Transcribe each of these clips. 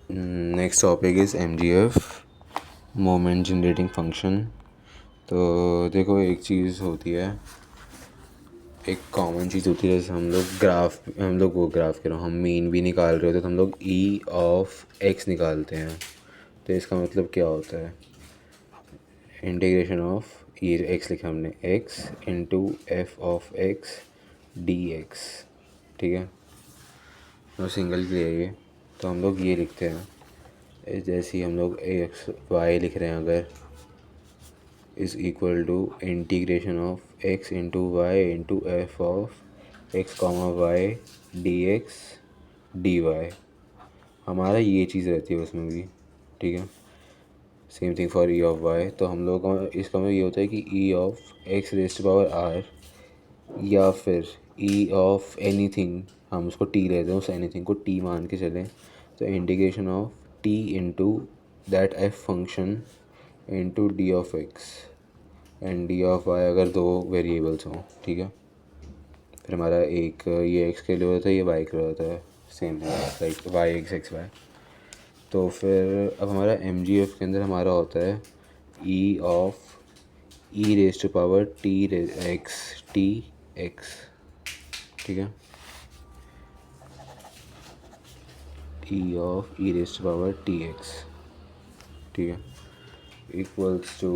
Next topic is MGF, moment generating function. तो देखो, एक चीज़ होती है, एक कॉमन चीज़ होती है, जैसे वो ग्राफ कह रहा हूँ, हम मीन भी निकाल रहे होते तो हम लोग E(x) निकालते हैं। तो इसका मतलब क्या होता है, इंटीग्रेशन ऑफ x लिखा हमने, x इंटू f(x) dx, ठीक है। और सिंगल के लिए ये, तो हम लोग ये लिखते हैं, जैसे ही हम लोग एक्स वाई लिख रहे हैं, अगर is equal to integration of x into Y into F of x comma Y D X D Y, हमारा ये चीज़ रहती है उसमें भी, ठीक है। Same thing for E(y). तो हम लोग का इसका मतलब ये होता है कि E(x)⁻r या फिर E(एनीथिंग), हम उसको t लेते हैं, उस एनीथिंग को t मान के चलें, तो integration of t into that f function into d(x) and d(y) अगर दो वेरिएबल्स हों, ठीक है। फिर हमारा एक ये x के लिए होता है, ये y के लिए होता है, सेम है लाइक y(x) x(y). तो फिर अब हमारा MGF के अंदर हमारा होता है E(e⁻t(x)t(x), ठीक है। E(e⁻t(x), ठीक है, इक्वल्स टू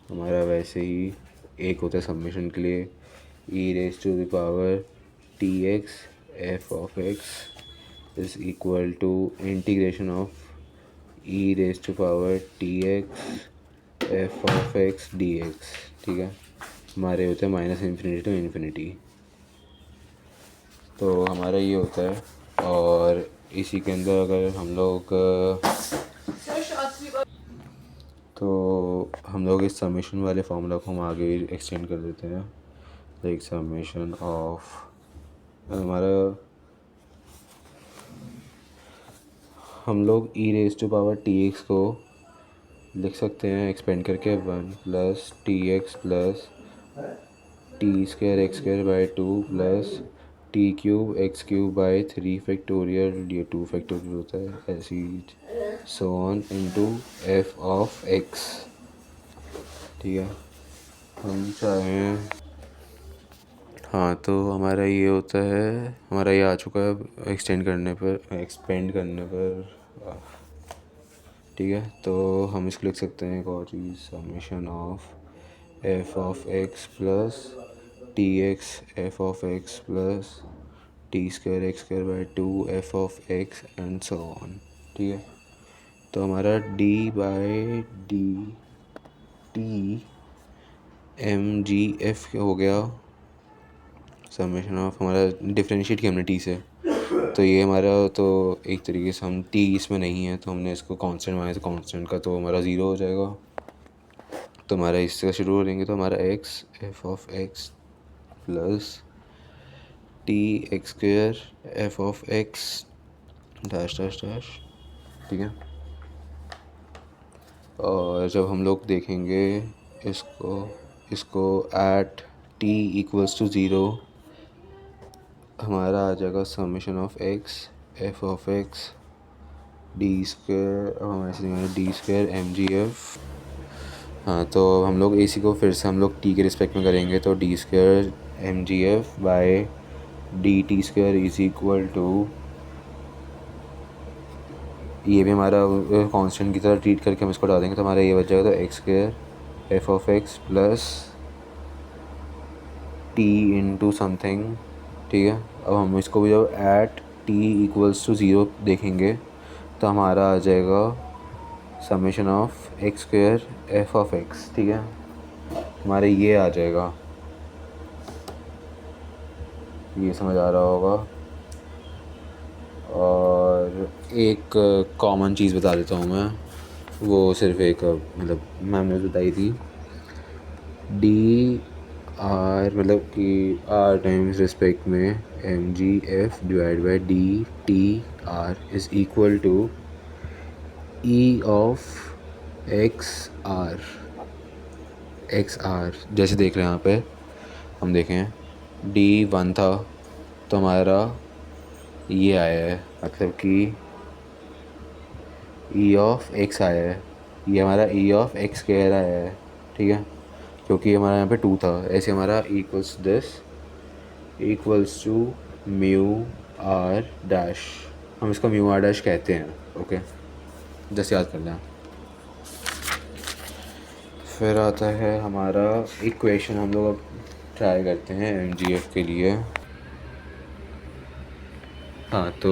हमारा वैसे ही एक होता है सबमिशन के लिए, E(t(x) f(x) is equal to integration of E(t(x) f(x) dx, ठीक है। हमारे होते हैं -∞ to ∞। तो हमारा ये होता है, और इसी के अंदर अगर हम लोग तो हम लोग इस समेशन वाले फार्मूला को हम आगे एक्सटेंड कर देते हैं, लाइक समेशन ऑफ हमारा, हम लोग E(t(x) को लिख सकते हैं एक्सपेंड करके 1 plus tx plus t²x² 2 plus t³ x³ 3 factorial, ये 2 फैक्टोरियल होता है, ऐसे ही सो ऑन इंटू f(x), ठीक है। हम चाहें, हाँ, तो हमारा ये होता है, हमारा ये आ चुका है एक्सपेंड करने पर, ठीक है। तो हम इसको लिख सकते हैं एक और चीज़, summation of f(x) plus tx f(x) plus t²x² 2 f(x) and so on, ठीक है। तो हमारा d/dt MGF हो गया, समेशन ऑफ, हमारा डिफ्रेंशिएट किया हमने t से, तो ये हमारा, तो एक तरीके से हम t इसमें नहीं है तो हमने इसको कांस्टेंट माना, तो कांस्टेंट का तो हमारा 0 हो जाएगा। तो हमारा इससे शुरू करेंगे, तो हमारा x f(x) plus tx² f(x) dash dash dash, ठीक है। और जब हम लोग देखेंगे इसको इसको एट t इक्वल्स टू 0, हमारा आ जाएगा summation of x f(x) d², हम ऐसे d² MGF। हाँ, तो हम लोग इसी को फिर से हम लोग t के रिस्पेक्ट में करेंगे, तो d² MGF by dt² is equal to, ये भी हमारा कांस्टेंट की तरह ट्रीट करके हम इसको डाल देंगे, तो हमारा ये बच जाएगा, तो x² f(x) plus t into something, ठीक है। अब हम इसको भी जब एट t इक्वल्स टू 0 देखेंगे, तो हमारा आ जाएगा समेशन ऑफ x² f(x), ठीक है। हमारे ये आ जाएगा, ये समझ आ रहा होगा। और एक कॉमन चीज़ बता देता हूँ मैं, वो सिर्फ एक मतलब मैम ने बताई थी, d/r मतलब कि r टाइम्स रिस्पेक्ट में MGF divide by d/r is equal to E(x)r xr। जैसे देख रहे हैं यहाँ पे, हम देखें D1 था, तो हमारा ये आया है, मतलब कि ई ऑफ एक्स आया है, ये हमारा ई ऑफ एक्स स्क्वायर आया है, ठीक है, क्योंकि हमारा यहाँ पे 2 था। ऐसे हमारा equals this equals to mu R dash, हम इसको म्यू आर डैश कहते हैं, ओके, जैसे याद कर लें। फिर आता है हमारा इक्वेशन, हम लोग अब ट्राई करते हैं एम जी एफ के लिए। हाँ, तो